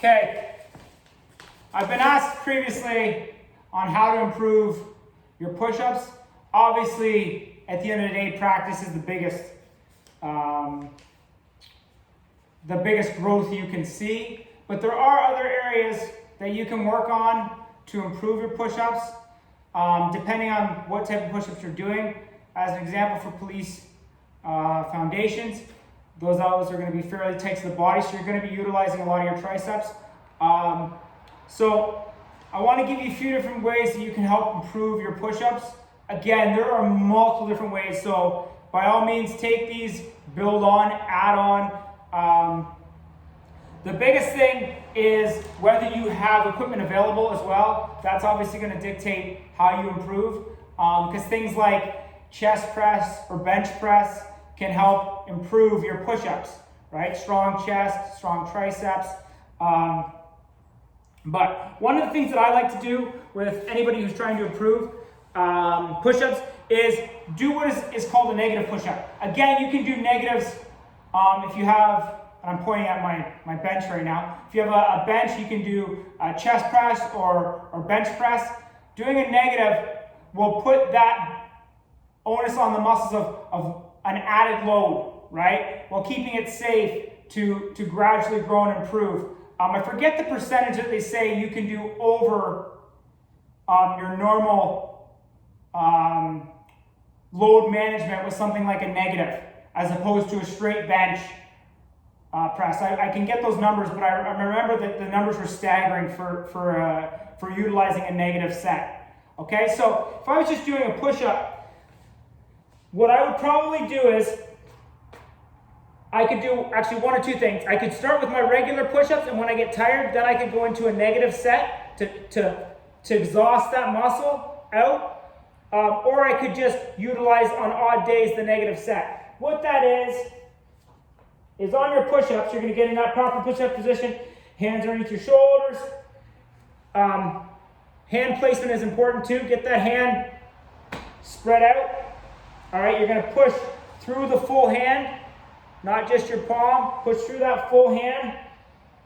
Okay, I've been asked previously on how to improve your push-ups. Obviously, at the end of the day, practice is the biggest growth you can see. But there are other areas that you can work on to improve your push-ups, depending on what type of push-ups you're doing. As an example, for police foundations, those elbows are going to be fairly tight to the body, so you're going to be utilizing a lot of your triceps. So I want to give you a few different ways that you can help improve your push-ups. Again, there are multiple different ways, so by all means take these, build on, add on. The biggest thing is whether you have equipment available as well. That's obviously going to dictate how you improve, because things like chest press or bench press can help improve your push-ups, right? Strong chest, strong triceps. But one of the things that I like to do with anybody who's trying to improve push-ups is do what is called a negative push-up. Again, you can do negatives if you have, and I'm pointing at my bench right now. If you have a bench, you can do a chest press or bench press. Doing a negative will put that onus on the muscles of an added load, right? While keeping it safe to gradually grow and improve. I forget the percentage that they say you can do over your normal load management with something like a negative, as opposed to a straight bench press. I can get those numbers, but I remember that the numbers were staggering for utilizing a negative set. Okay, so if I was just doing a push-up, what I would probably do is I could do actually one or two things. I could start with my regular push-ups, and when I get tired, then I could go into a negative set to exhaust that muscle out. Or I could just utilize on odd days the negative set. What that is on your push-ups, you're going to get in that proper push-up position, hands underneath your shoulders. Hand placement is important too. Get that hand spread out. All right, you're going to push through the full hand, not just your palm. Push through that full hand.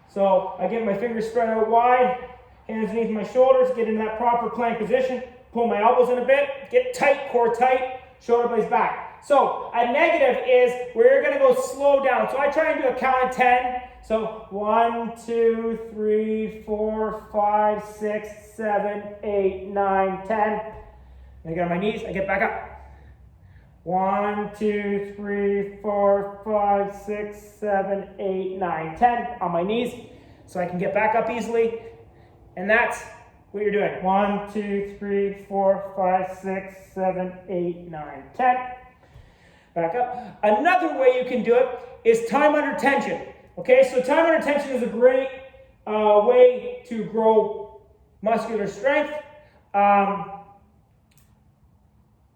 So I get my fingers spread out wide, hands underneath my shoulders, get in that proper plank position, pull my elbows in a bit, get tight, core tight, shoulder blades back. So a negative is where you're going to go slow down. So I try and do a count of 10. So 1, 2, 3, 4, 5, 6, 7, 8, 9, 10. And I get on my knees, I get back up. 1, 2, 3, 4, 5, 6, 7, 8, 9, 10 on my knees, so I can get back up easily. And that's what you're doing. 1, 2, 3, 4, 5, 6, 7, 8, 9, 10. Back up. Another way you can do it is time under tension. Okay, so time under tension is a great way to grow muscular strength.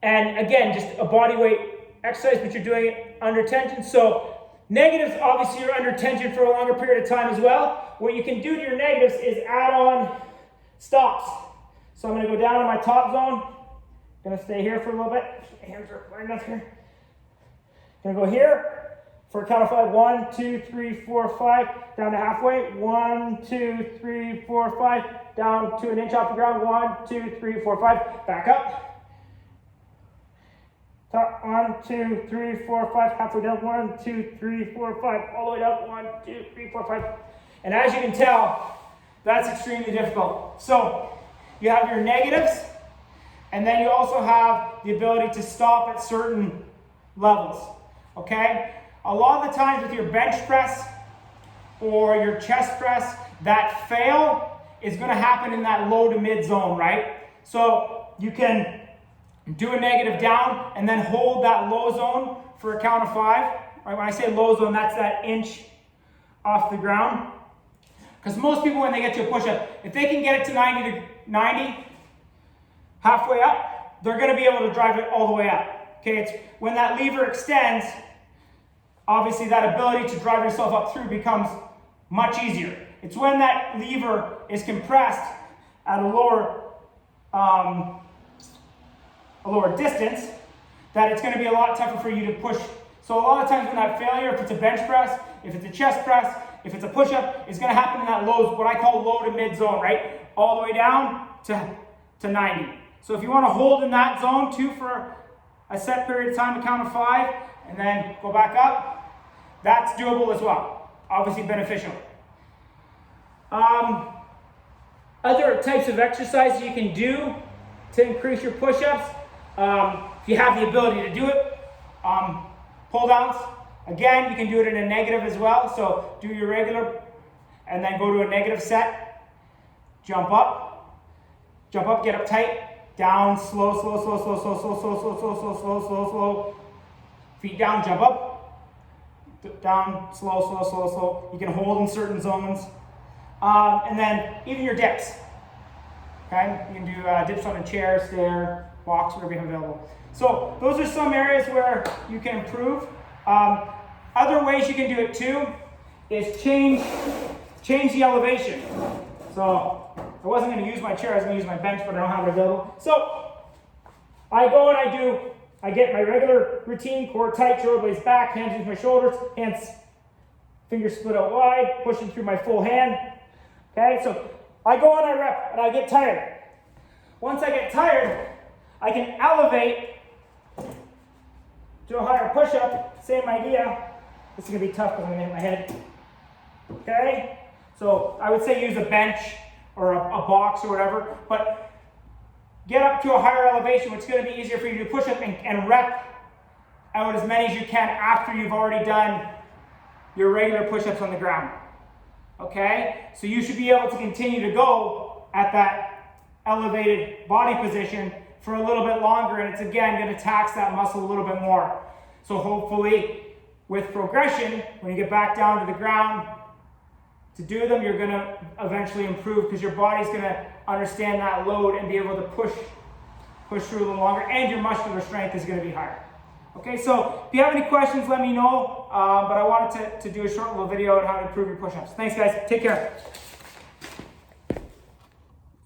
And again, just a body weight exercise, but you're doing it under tension. So negatives, obviously you're under tension for a longer period of time as well. What you can do to your negatives is add on stops. So I'm going to go down to my top zone. I'm going to stay here for a little bit. My hands are wide enough here. I'm going to go here for a count of 5. 1, 2, 3, 4, 5. Down to halfway. 1, 2, 3, 4, 5. Down to an inch off the ground. 1, 2, 3, 4, 5. Back up. Top, 1, 2, 3, 4, 5, halfway down, 1, 2, 3, 4, 5, all the way down, 1, 2, 3, 4, 5. And as you can tell, that's extremely difficult. So you have your negatives, and then you also have the ability to stop at certain levels, okay? A lot of the times with your bench press or your chest press, that fail is gonna happen in that low to mid zone, right? So you can do a negative down and then hold that low zone for a count of 5. Right? When I say low zone, that's that inch off the ground. Because most people, when they get to a push-up, if they can get it to 90, halfway up, they're going to be able to drive it all the way up. Okay, it's when that lever extends, obviously that ability to drive yourself up through becomes much easier. It's when that lever is compressed at a lower distance that it's going to be a lot tougher for you to push. So a lot of times when that failure, if it's a bench press, if it's a chest press, if it's a push-up, it's going to happen in that low, what I call low to mid zone, right? All the way down to 90. So if you want to hold in that zone too for a set period of time, a count of 5, and then go back up, that's doable as well. Obviously beneficial. Other types of exercises you can do to increase your push-ups, if you have the ability to do it, pull downs. Again, you can do it in a negative as well. So do your regular and then go to a negative set. Jump up, get up tight, down, slow, slow, slow, slow, slow, slow, slow, slow, slow, slow, slow, slow, slow. Feet down, jump up, down, slow, slow, slow, slow. You can hold in certain zones. And then even your dips. Okay, you can do dips on a chair, stair, box, whatever you have available. So those are some areas where you can improve. Other ways you can do it too is change the elevation. So I wasn't going to use my chair, I was going to use my bench, but I don't have it available. So I go and I get my regular routine, core tight, shoulder blades back, hands into my shoulders, hands, fingers split out wide, pushing through my full hand. Okay, so I go and I rep and I get tired. Once I get tired, I can elevate to a higher push-up, same idea. This is going to be tough because I'm going to hit my head. Okay, so I would say use a bench or a box or whatever, but get up to a higher elevation, which is going to be easier for you to push up and rep out as many as you can after you've already done your regular push-ups on the ground. Okay, so you should be able to continue to go at that elevated body position for a little bit longer, and it's again going to tax that muscle a little bit more. So hopefully with progression, when you get back down to the ground to do them, you're going to eventually improve because your body's going to understand that load and be able to push through a little longer, and your muscular strength is going to be higher. Okay, so if you have any questions, let me know, but I wanted to do a short little video on how to improve your push-ups. Thanks guys, take care.